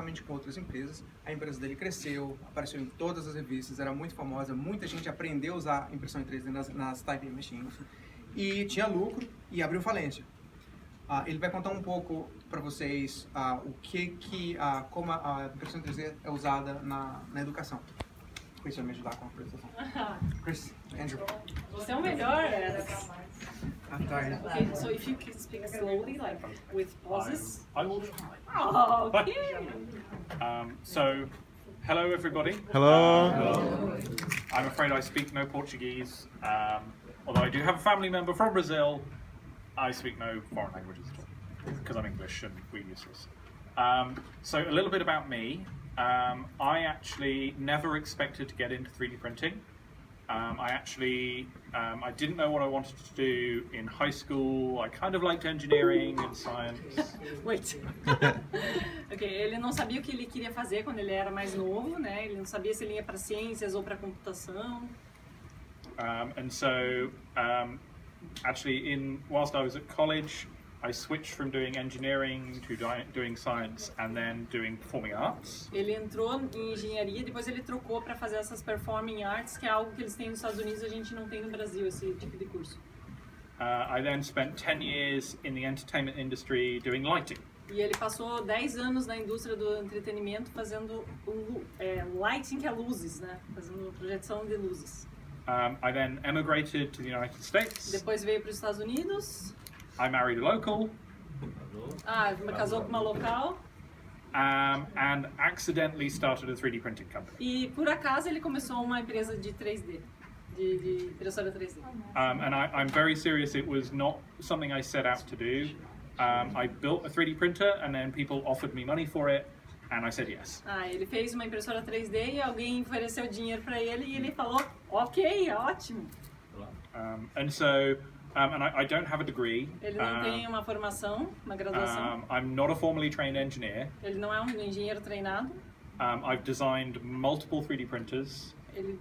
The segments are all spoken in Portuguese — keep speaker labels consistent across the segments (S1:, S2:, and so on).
S1: juntamente com outras empresas. A empresa dele cresceu, apareceu em todas as revistas, era muito famosa, muita gente aprendeu a usar impressão em 3D nas Type Machines e tinha lucro e abriu falência. Ele vai contar um pouco para vocês como a impressão em 3D é usada na educação. Chris vai me ajudar com a apresentação. Chris, Andrew.
S2: Você é o melhor.
S1: I'm tired.
S2: Okay, so if you can speak slowly, like with pauses.
S3: I will try.
S2: Oh, okay.
S3: So, hello everybody.
S4: Hello.
S3: I'm afraid I speak no Portuguese. Although I do have a family member from Brazil, I speak no foreign languages at all because I'm English and we're useless. So a little bit about me. I actually never expected to get into 3D printing. I didn't know what I wanted to do in high school. I kind of liked engineering and science.
S2: Wait. Ok, ele não sabia o que ele queria fazer quando ele era mais novo, né? Ele não sabia se ele ia para ciências ou para computação.
S3: Whilst I was at college, I switched from doing engineering to doing science and then doing performing arts.
S2: Ele entrou em engenharia, depois ele trocou para fazer essas performing arts, que é algo que eles têm nos Estados Unidos e a gente não tem no Brasil, esse tipo de curso.
S3: I then spent 10 years in the entertainment industry doing lighting.
S2: E ele passou 10 anos na indústria do entretenimento fazendo lighting, que é luzes, né? Fazendo projeção de luzes.
S3: I then emigrated to the United States.
S2: Depois veio para os Estados Unidos.
S3: I married a local.
S2: Casou com uma local.
S3: And accidentally started a 3D printing company.
S2: E por acaso ele começou uma empresa de 3D, de impressora 3D.
S3: And I'm very serious, it was not something I set out to do. I built a 3D printer and then people offered me money for it and I said yes.
S2: Ele fez uma impressora 3D e alguém ofereceu dinheiro para ele e ele falou, ok, ótimo.
S3: And I don't have a degree.
S2: Ele não tem uma formação, uma graduação.
S3: I'm not a formally trained engineer.
S2: Ele não é um engenheiro treinado.
S3: I've designed multiple 3D printers.
S2: Ele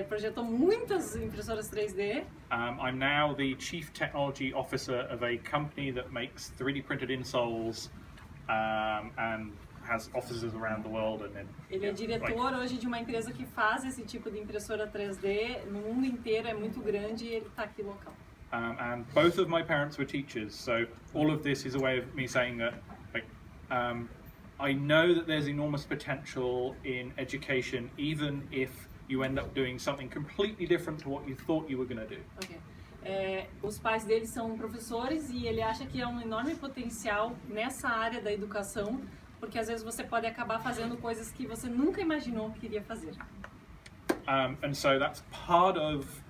S2: projetou muitas impressoras 3D.
S3: I'm now the Chief Technology Officer of a company that makes 3D printed insoles and has offices around the world.
S2: Ele é diretor hoje de uma empresa que faz esse tipo de impressora 3D no mundo inteiro, é muito grande e ele está aqui local.
S3: And both of my parents were teachers, so all of this is a way of me saying that I know that there's enormous potential in education, even if you end up doing something completely different to what you thought you were going to do.
S2: Okay. Os pais dele são professores e ele acha que há um enorme potencial nessa área da educação, porque às vezes você pode acabar fazendo coisas que você nunca imaginou que iria fazer.
S3: And so that's part of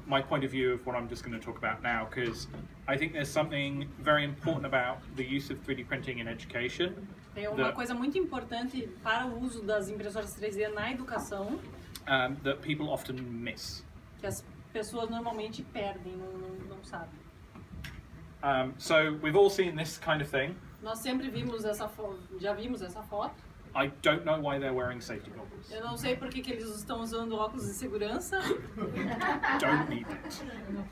S3: my point of view of what I'm just going to talk about now, because I think there's something very important about the use of 3D printing in education.
S2: Tem uma coisa muito importante para o uso das impressoras 3D na educação.
S3: That people often miss.
S2: Que as pessoas normalmente perdem, não sabem.
S3: So we've all seen this kind of thing.
S2: Nós sempre vimos já vimos essa foto.
S3: I don't know why they're wearing safety goggles.
S2: Eu não sei por que eles estão usando óculos de segurança.
S3: Don't need it.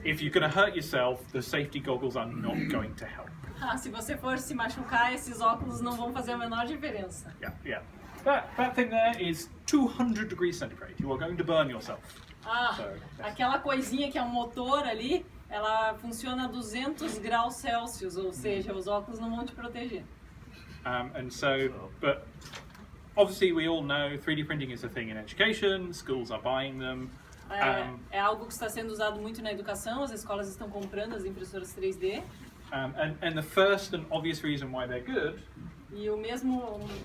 S3: If you're going to hurt yourself, the safety goggles are not going to help.
S2: Se você for se machucar, esses óculos não vão fazer a menor diferença.
S3: Yeah. That thing there is 200 degrees centigrade. You are going to burn yourself.
S2: Aquela coisinha que é um motor ali, ela funciona a 200 graus Celsius, ou seja, os óculos não vão te proteger.
S3: But obviously we all know 3D printing is a thing in education, schools are buying them.
S2: É algo que está sendo usado muito na educação, as escolas estão comprando as impressoras 3D.
S3: And the first and obvious reason why they're good.
S2: E o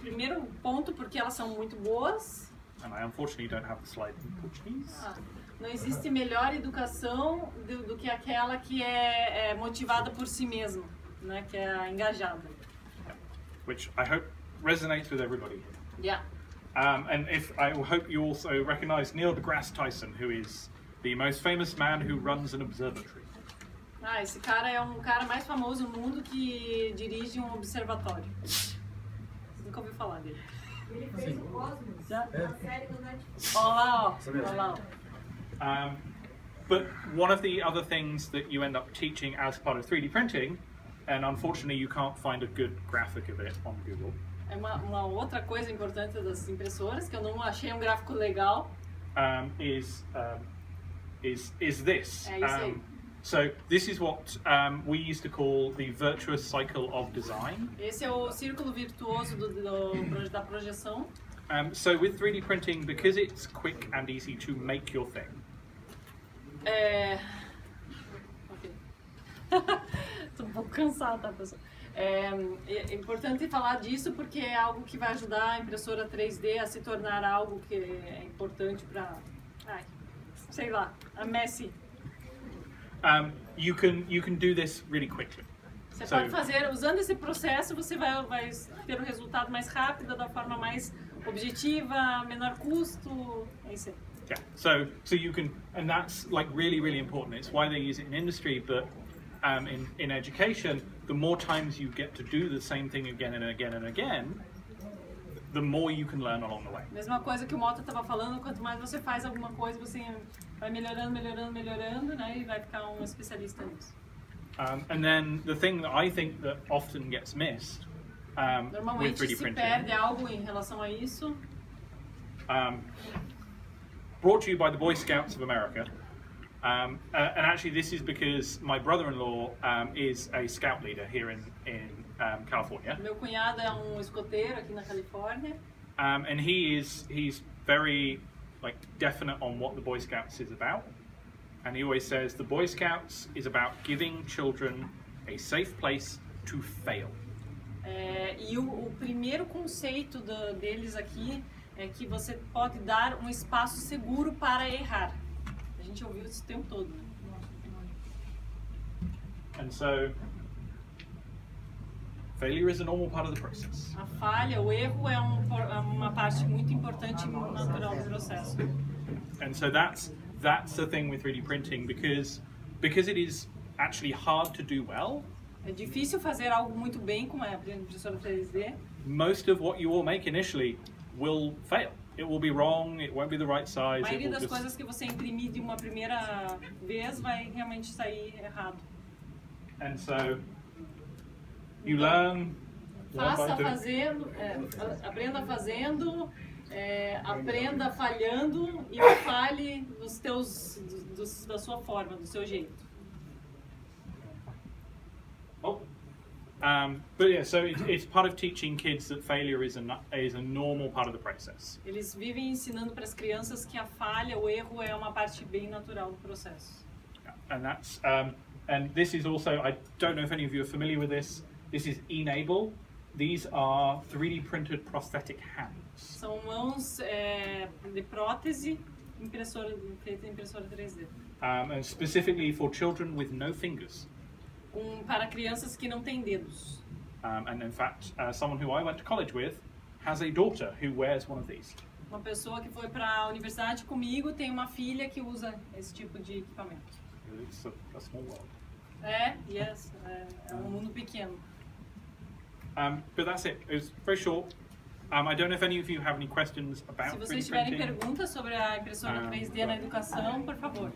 S2: primeiro ponto porque elas são muito boas.
S3: And I unfortunately don't have the slide in Portuguese.
S2: Não existe melhor educação do que aquela que é motivada por si mesma, né? Que é engajada.
S3: Which I hope resonates with everybody.
S2: Yeah.
S3: And I hope you also recognize Neil deGrasse Tyson, who is the most famous man who runs an observatory.
S2: Esse cara é um cara mais famoso no mundo que dirige um observatório. Você nunca ouviu falar dele?
S5: Ele fez o Cosmos,
S2: já?
S5: Uma série do Netflix.
S2: Olha lá.
S3: But one of the other things that you end up teaching as part of 3D printing, and unfortunately you can't find a good graphic of it on Google,
S2: É uma outra coisa importante das impressoras que eu não achei um gráfico legal.
S3: Is this.
S2: É isso aí.
S3: So this is what we used to call the virtuous cycle of design.
S2: Esse é o círculo virtuoso da projeção.
S3: So with 3D printing, because it's quick and easy to make your thing.
S2: Ok. Tô um pouco cansada, tá, pessoal? É importante falar disso porque é algo que vai ajudar a impressora 3D a se tornar algo que é importante para, sei lá, a Messi.
S3: You can do this really quickly.
S2: Você pode fazer, usando esse processo, você vai ter um resultado mais rápido, da forma mais objetiva, menor custo, é isso aí.
S3: Yeah. So you can, and that's like really important. It's why they use it in industry, but in education, the more times you get to do the same thing again and again and again, the more you can learn along the way.
S2: Mesma coisa que o Mota estava falando, quanto mais você faz alguma coisa, você vai melhorando, né, e vai ficar um especialista nisso.
S3: And then the thing that I think that often gets missed with
S2: Normalmente
S3: 3D
S2: se
S3: printing,
S2: perde algo em relação a isso.
S3: brought to you by the Boy Scouts of America. And actually this is because my brother-in-law is a scout leader here in California.
S2: Meu cunhado é um escoteiro aqui na Califórnia.
S3: And he's very like definite on what the Boy Scouts is about. And he always says the Boy Scouts is about giving children a safe place to fail.
S2: E o primeiro conceito deles aqui é que você pode dar um espaço seguro para errar. A gente ouviu isso o tempo todo, né?
S3: And so failure is a normal part of the process.
S2: A falha, o erro é uma parte muito importante e natural do processo.
S3: And so that's the thing with 3D printing because it is actually hard to do well.
S2: É difícil fazer algo muito bem com a impressora 3D.
S3: Most of what you will make initially will fail. It will be wrong, it won't be the right size.
S2: A maioria das
S3: just...
S2: coisas que você imprimir de uma primeira vez vai realmente sair errado.
S3: And so you learn
S2: Faça
S3: by doing.
S2: fazendo, aprenda fazendo, aprenda falhando e fale da sua forma, do seu jeito.
S3: But yeah, so it's part of teaching kids that failure is a normal part of the process.
S2: Eles vivem ensinando para as crianças que a falha, o erro é uma parte bem natural do processo.
S3: And that's and this is also, I don't know if any of you are familiar with this. This is Enable. These are 3D printed prosthetic hands.
S2: São mãos de prótese feita em impressora 3D.
S3: And specifically for children with no fingers.
S2: Para crianças que não têm dedos.
S3: And in fact, someone who I went to college with has a daughter who wears one of these.
S2: Uma pessoa que foi para a universidade comigo tem uma filha que usa esse tipo de equipamento.
S3: It's a small world.
S2: Yes, é um mundo pequeno.
S3: But that's it. It was very short. I don't know if any of you have any questions about
S2: Se
S3: 3D
S2: vocês tiverem
S3: printing.
S2: perguntas sobre a impressora 3D na educação, por favor.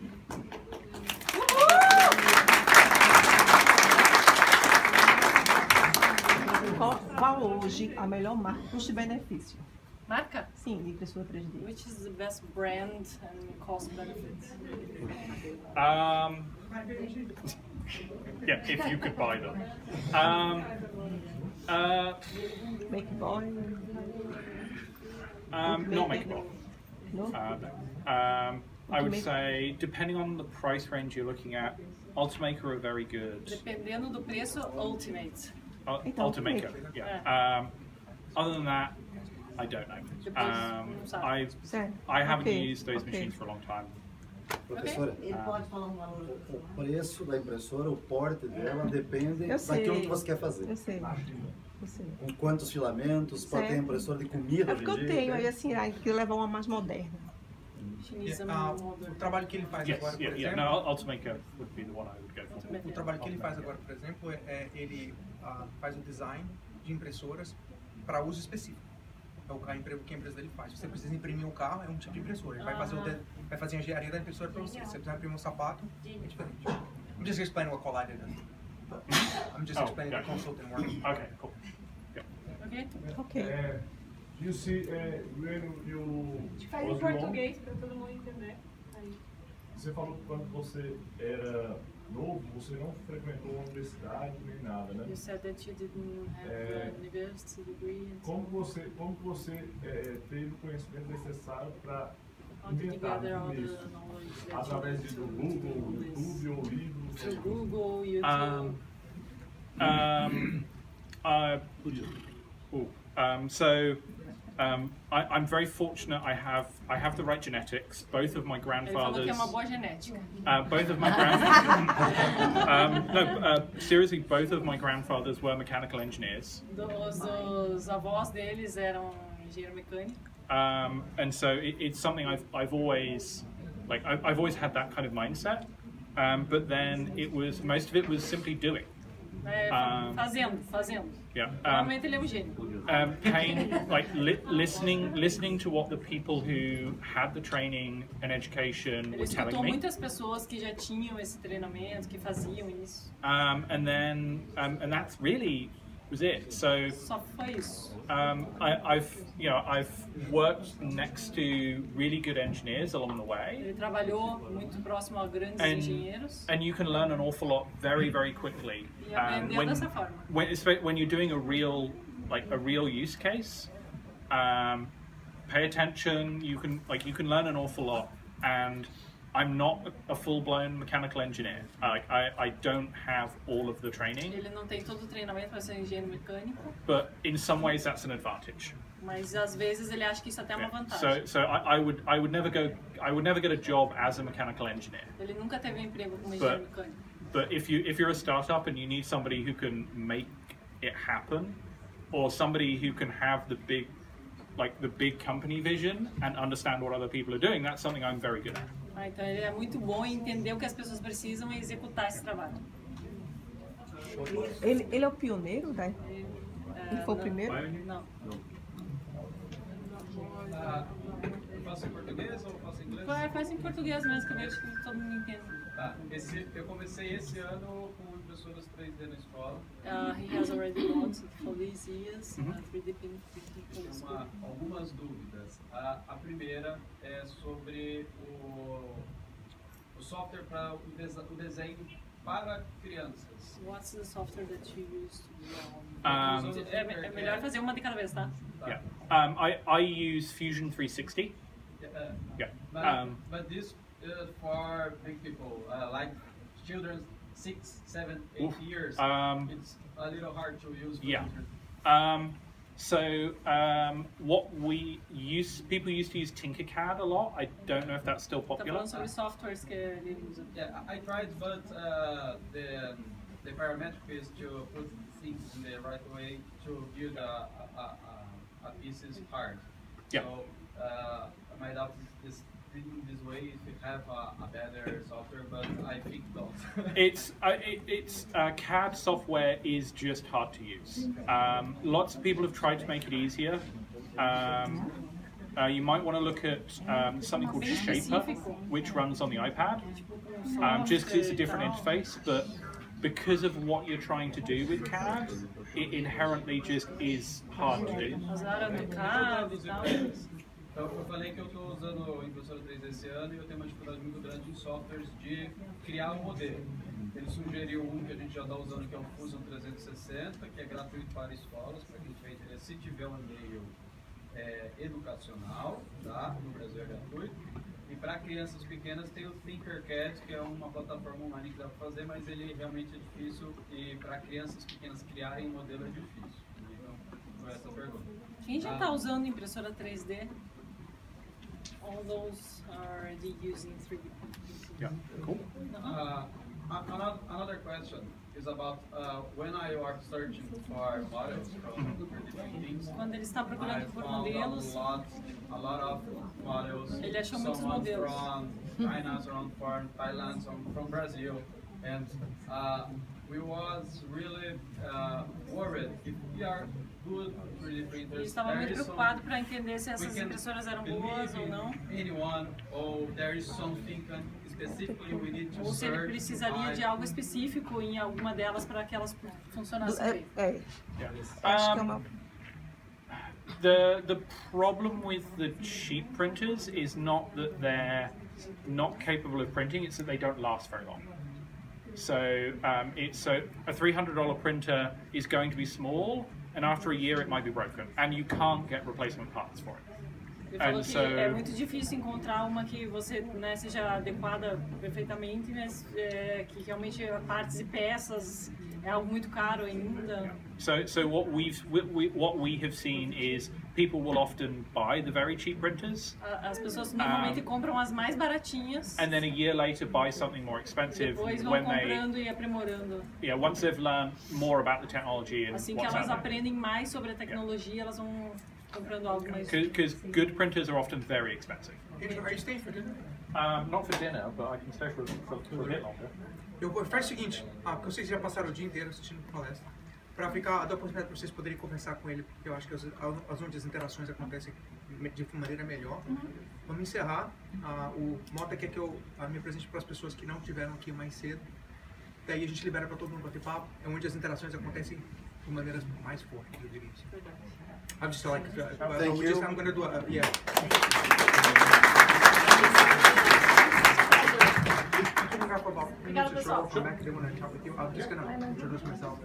S4: Qual hoje a melhor marca custo-benefício?
S2: Marca?
S4: Sim, de impressora 3D.
S2: Which is the best brand and cost benefits?
S3: Yeah, if you could buy them.
S4: Makeboy?
S3: Not Makebot.
S4: No?
S3: I would say, depending on the price range you're looking at, Ultimaker are very good.
S2: Dependendo do preço, Ultimate.
S3: Ultimaker, yeah. Other than that, I don't know. I haven't used those machines for a long time.
S6: Professora,
S5: Ele pode falar um valor.
S6: o preço da impressora, o porte dela depende
S4: Eu sei.
S6: daquilo que você quer fazer.
S4: Eu sei. Eu sei.
S6: Com quantos filamentos, pode ter
S4: Certo.
S6: impressora de comida
S4: É
S6: hoje
S4: porque
S6: em
S4: eu
S6: dia.
S4: tenho, aí assim, aí que levar uma mais moderna.
S2: Chinesa
S1: O trabalho que ele faz
S3: Yes,
S1: agora, por
S3: yeah, yeah.
S1: exemplo,
S3: No, Ultimaker would be the one I would go for.
S1: o trabalho que ele faz agora, por exemplo, ele faz o design de impressoras para uso específico. É o que a empresa dele faz. Se você precisa imprimir um carro, é um tipo de impressora. Ele vai fazer a engenharia da impressora para você. Se você precisar imprimir um sapato, é diferente. I'm just explaining what Collide does. I'm just explaining the consulting work.
S3: Okay, cool. Yeah.
S2: Ok. Ok?
S4: Ok.
S7: You see, when you
S5: Faz em
S7: was young,
S5: português para todo mundo entender. Aí.
S7: você falou que quando você era novo, você não frequentou uma universidade nem nada, né?
S2: You said that you didn't have a university degree. And
S7: Como você teve o conhecimento necessário para
S2: how did you
S7: inventar
S2: gather all
S7: tudo
S2: the
S7: isso?
S2: knowledge that
S7: Através
S2: you
S7: do
S2: need to
S7: Google,
S2: do this?
S7: YouTube ou livros?
S2: Through Google, YouTube.
S3: I'm very fortunate. I have the right genetics. Both of my
S2: Ele falou que
S3: grandfathers.
S2: é uma boa genética.
S3: Both of my seriously, both of my grandfathers were mechanical engineers.
S2: Os avós deles eram engenheiro mecânico.
S3: And so it's something I've always I've always had that kind of mindset. But then most of it was simply doing.
S2: Fazendo.
S3: Yeah.
S2: Normalmente ele é um gênio.
S3: Paying, listening to what the people who had the training and education
S2: Ele
S3: were telling
S2: escutou
S3: me.
S2: muitas pessoas que já tinham esse treinamento, que faziam isso.
S3: And that's really was it. So
S2: Só foi isso.
S3: I've worked next to really good engineers along the way.
S2: Ele trabalhou muito próximo a grandes engenheiros.
S3: And you can learn an awful lot very, very quickly.
S2: E aprendeu dessa forma.
S3: When you're doing a real use case, pay attention. You can learn an awful lot. And I'm not a full-blown mechanical engineer. I don't have all of the training.
S2: Ele não tem todo o treinamento para ser engenheiro mecânico.
S3: But in some ways, that's an advantage.
S2: Mas às vezes ele acha que isso até é uma vantagem.
S3: So I would never get a job as a mechanical engineer.
S2: Ele nunca teve um emprego como engenheiro mecânico.
S3: But if you're a startup and you need somebody who can make it happen, or somebody who can have the big company vision and understand what other people are doing, that's something I'm very good at.
S2: Então ele é muito bom em entender o que as pessoas precisam e executar esse trabalho.
S4: Ele é o pioneiro, né? Ele foi o primeiro?
S2: Não.
S8: Faço em português ou faço em inglês?
S2: Faz em português mesmo, que eu vejo que todo mundo entende.
S8: Tá, eu comecei esse ano com impressoras 3D na escola.
S2: He has already bought for these years 3D printing school.
S8: Algumas dúvidas. A primeira é sobre o software para o desenho para crianças.
S2: What's the software that you use to do? É melhor fazer uma de cada vez, tá?
S3: Yeah. I use Fusion 360. Yeah.
S8: But this is for big people, like children 6, 7, 8 years. It's a little hard to use.
S3: Yeah. What people used to use Tinkercad a lot. I don't know if that's still
S2: Tá
S3: popular.
S2: falando sobre softwares que ele usa.
S8: Yeah, I tried, but the parametric is to put things in the right way to build a piece is hard.
S3: Yeah.
S8: So my doubt is thinking this way if you have a better software, but I think not.
S3: CAD software is just hard to use. Lots of people have tried to make it easier. You might want to look at something called Shaper, which runs on the iPad, just because it's a different interface, but because of what you're trying to do with CAD, it inherently just is hard to do.
S8: Então, eu falei que eu estou usando o Impressora 3D esse ano e eu tenho uma dificuldade muito grande em softwares de criar um modelo. Ele sugeriu um que a gente já está usando, que é o Fusion 360, que é gratuito para escolas, para quem tiver interesse, se tiver um e-mail educacional, tá? No Brasil é gratuito. E para crianças pequenas tem o Tinkercad, que é uma plataforma online que dá para fazer, mas ele realmente é difícil e para crianças pequenas criarem um modelo é difícil. Então, foi essa a pergunta.
S2: Quem já está usando impressora 3D? All those are already using 3D printing.
S3: Yeah, cool.
S8: Another question is about when I was searching for models from different things.
S2: Quando ele está procurando
S8: I
S2: por
S8: found
S2: modelos,
S8: a lot of models.
S2: Ele achou muitos
S8: Someone
S2: modelos.
S8: from China, someone from Thailand, some from Brazil, and we was really worried if we are good 3D printers.
S2: ele estava muito preocupado para entender se essas impressoras eram boas ou não.
S8: Anyone, or there is something specifically we need to
S2: Ou se ele
S8: search
S2: precisaria
S8: to
S2: de algo específico em alguma delas para que elas funcionassem bem.
S4: Acho que é uma...
S3: The problem with the cheap printers is not that they're not capable of printing; it's that they don't last very long. So a $300 printer is going to be small, and after a year it might be broken, and you can't get replacement parts for it.
S2: Ele falou que é muito difícil encontrar uma que você, né, seja adequada perfeitamente, mas que realmente partes e peças é algo muito caro ainda.
S3: So what we have seen is people will often buy the very cheap printers.
S2: As pessoas normalmente compram as mais baratinhas.
S3: And then a year later buy something more expensive.
S2: Depois vão
S3: when
S2: comprando e aprimorando.
S3: Yeah, once they've learned more about the technology and
S2: assim que elas aprendem mais sobre a tecnologia, elas vão comprando algo mais.
S3: Because good printers are often very expensive.
S1: Are you staying for dinner?
S3: Not for dinner, but I can stay for a bit longer.
S1: Faz o seguinte, porque vocês já passaram o dia inteiro assistindo palestra, para dar a oportunidade para vocês poderem conversar com ele, porque eu acho que onde as interações acontecem de maneira melhor. Vamos encerrar. O Mota quer que eu me apresente para as pessoas que não estiveram aqui mais cedo. Daí a gente libera para todo mundo bater papo. É onde as interações acontecem de maneiras mais fortes, eu diria assim. I'm just like,
S6: Thank you.
S1: I'm going to do yeah.
S2: Obrigada, pessoal.
S1: I'm just going to introduce myself.